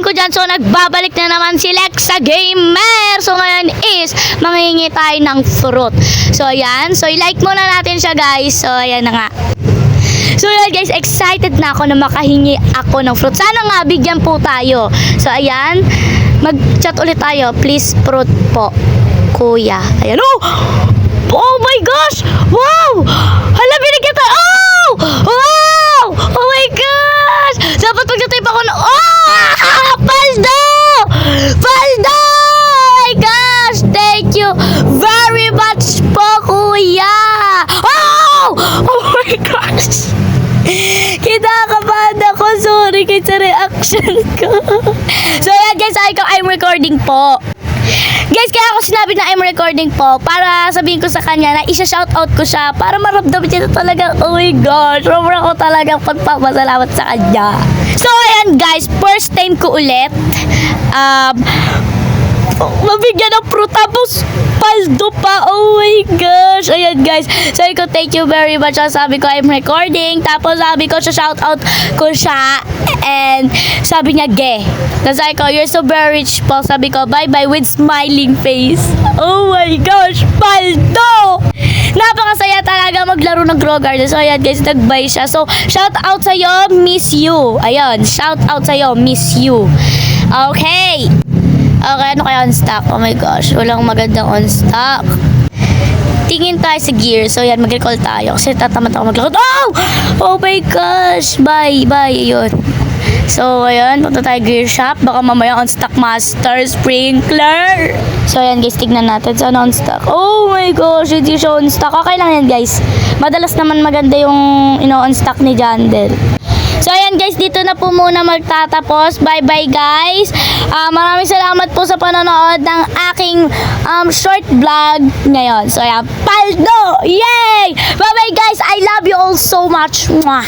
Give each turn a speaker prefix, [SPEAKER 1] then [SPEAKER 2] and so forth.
[SPEAKER 1] ko dyan. So, nagbabalik na naman si Lexa Gamer. So, ngayon is, manghingi tayo ng fruit. So, ayan. So, i-like muna natin siya, guys. So, ayan na nga. So, ayan, guys. Excited na ako na makahingi ako ng fruit. Sana nga, bigyan po tayo. So, ayan. Mag-chat ulit tayo. Please, fruit po, kuya. Ayan. Oh! Oh my gosh! Wow! Hala, binigyan tayo. Oh! Wow! Oh my gosh! Dapat pag-type ako na... Oh! Paldo! Paldo! Oh my gosh! Thank you very much po, kuya! Oh! Oh my gosh! Kinakabahan ako. Sorry kay sa reaction ko. So, yan guys. I'm recording po. Guys, kaya ako sinabi na I'm recording po para sabihin ko sa kanya na isa-shoutout ko siya para maramdaman niya na talagang, oh my gosh, sobrang ko talagang pagpapasalamat sa kanya. So, ayan guys, first time ko ulit mabigyan ng fruit tapos paldo pa. Oh my gosh. Ayan guys. Sabi ko thank you very much. Sabi ko I'm recording. Tapos sabi ko shoutout ko siya. And sabi niya ge. Tapos sabi ko you're so very rich po. Sabi ko bye bye with smiling face. Oh my gosh. Paldo. Napakasaya talaga maglaro ng Grow Garden. So ayan guys, nag-bye siya. So shoutout sa'yo, miss you. Ayan, shoutout sa'yo, miss you. Okay. Okay, ano kaya on stock? Oh my gosh, walang magandang on stock. Tingin tayo sa gear. So yan, mag-recall tayo. Kasi tatamad ako maglakad. Oh! Oh my gosh! Bye, bye. Ayun. So, ayan. Punta tayo gear shop. Baka mamaya on stock master sprinkler. So, ayan guys. Tignan natin. Saan on stock? Oh my gosh! Hindi siya on stock. Okay lang yan guys. Madalas naman maganda yung on stock ni Jandel. So, ayan guys, dito na po muna magtatapos. Bye-bye guys. Maraming salamat po sa panonood ng aking short vlog ngayon. So, ayan, paldo! Yay! Bye-bye guys. I love you all so much. Mwah!